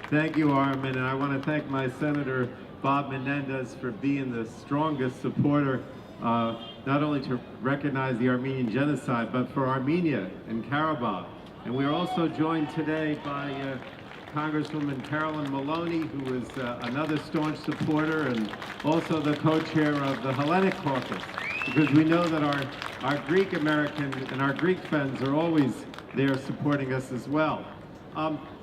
Thank you, Armin, and I want to thank my Senator Bob Menendez for being the strongest supporter, not only to recognize the Armenian Genocide, but for Armenia and Karabakh. And we are also joined today by Congresswoman Carolyn Maloney, who is another staunch supporter and also the co-chair of the Hellenic Caucus, because we know that our Greek American and our Greek friends are always there supporting us as well.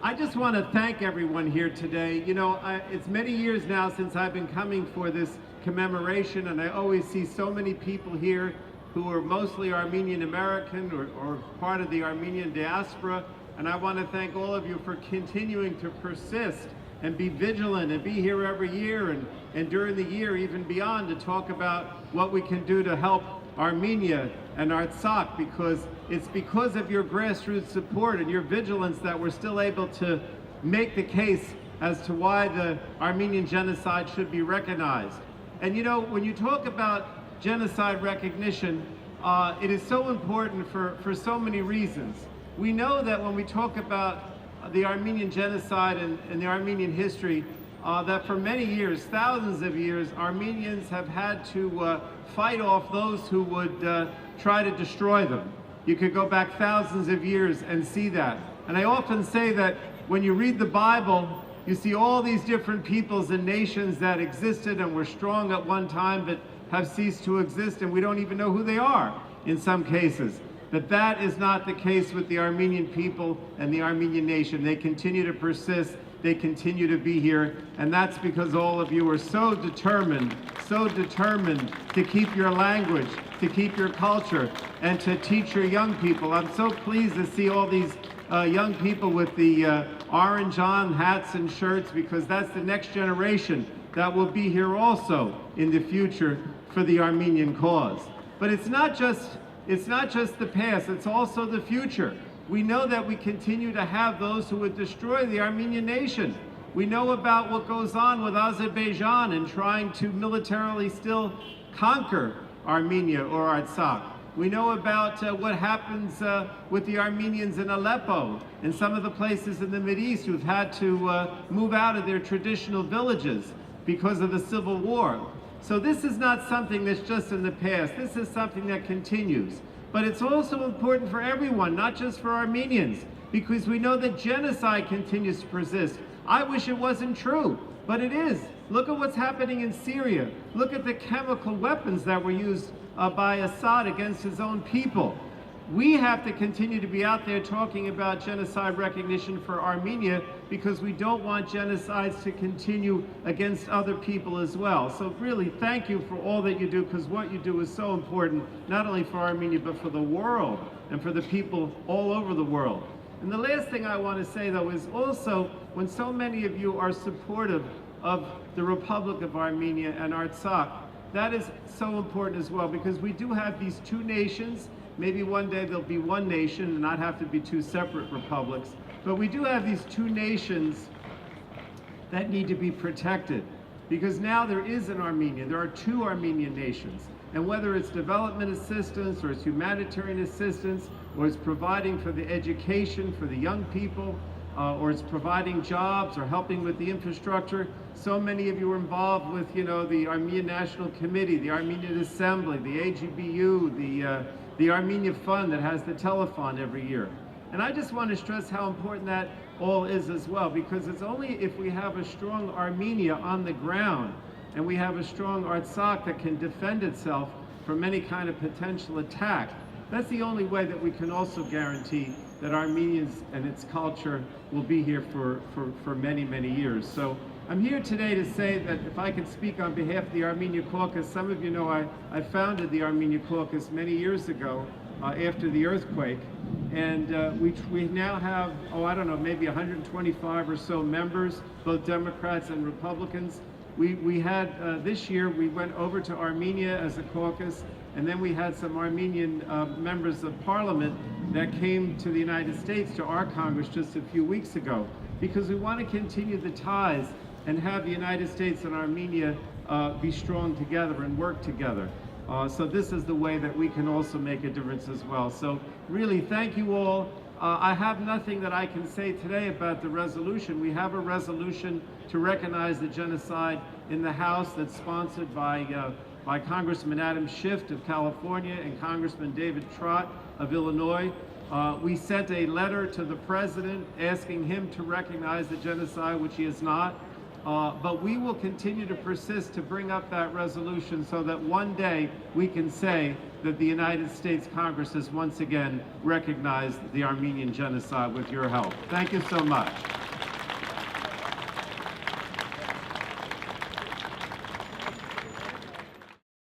I just want to thank everyone here today. You know, it's many years now since I've been coming for this commemoration, and I always see so many people here who are mostly Armenian American or part of the Armenian diaspora. And I want to thank all of you for continuing to persist and be vigilant and be here every year and during the year, even beyond, to talk about what we can do to help Armenia and Artsakh, because it's because of your grassroots support and your vigilance that we're still able to make the case as to why the Armenian genocide should be recognized. And you know, when you talk about genocide recognition, it is so important for so many reasons. We know that when we talk about the Armenian genocide and the Armenian history, that for many years, thousands of years, Armenians have had to fight off those who would try to destroy them. You could go back thousands of years and see that. And I often say that when you read the Bible, you see all these different peoples and nations that existed and were strong at one time but have ceased to exist, and we don't even know who they are in some cases. But that is not the case with the Armenian people and the Armenian nation. They continue to persist, they continue to be here, and that's because all of you are so determined to keep your language, to keep your culture, and to teach your young people. I'm so pleased to see all these young people with the orange on hats and shirts, because that's the next generation that will be here also in the future for the Armenian cause. But it's not just the past, it's also the future. We know that we continue to have those who would destroy the Armenian nation. We know about what goes on with Azerbaijan and trying to militarily still conquer Armenia or Artsakh. We know about what happens with the Armenians in Aleppo and some of the places in the Mideast who've had to move out of their traditional villages because of the civil war. So this is not something that's just in the past. This is something that continues. But it's also important for everyone, not just for Armenians, because we know that genocide continues to persist. I wish it wasn't true, but it is. Look at what's happening in Syria. Look at the chemical weapons that were used by Assad against his own people. We have to continue to be out there talking about genocide recognition for Armenia, because we don't want genocides to continue against other people as well. So really, thank you for all that you do, because what you do is so important, not only for Armenia, but for the world and for the people all over the world. And the last thing I want to say, though, is also when so many of you are supportive of the Republic of Armenia and Artsakh, that is so important as well, because we do have these two nations. Maybe one day there'll be one nation and not have to be two separate republics. But we do have these two nations that need to be protected, because now there is an Armenia. There are two Armenian nations. And whether it's development assistance or it's humanitarian assistance, or it's providing for the education for the young people, or it's providing jobs or helping with the infrastructure. So many of you are involved with, you know, the Armenian National Committee, the Armenian Assembly, the AGBU, the Armenia Fund that has the telethon every year. And I just want to stress how important that all is as well, because it's only if we have a strong Armenia on the ground and we have a strong Artsakh that can defend itself from any kind of potential attack, that's the only way that we can also guarantee that Armenians and its culture will be here for many, many years. So I'm here today to say that if I can speak on behalf of the Armenian Caucus, some of you know I founded the Armenian Caucus many years ago after the earthquake. And we now have, I don't know, maybe 125 or so members, both Democrats and Republicans. We had, this year, we went over to Armenia as a caucus, and then we had some Armenian members of parliament that came to the United States, to our Congress, just a few weeks ago, because we want to continue the ties and have the United States and Armenia be strong together and work together. So this is the way that we can also make a difference as well. So really, thank you all. I have nothing that I can say today about the resolution. We have a resolution to recognize the genocide in the House that's sponsored by Congressman Adam Schiff of California and Congressman David Trott of Illinois. We sent a letter to the president asking him to recognize the genocide, which he has not. But we will continue to persist to bring up that resolution so that one day we can say that the United States Congress has once again recognized the Armenian genocide with your help. Thank you so much.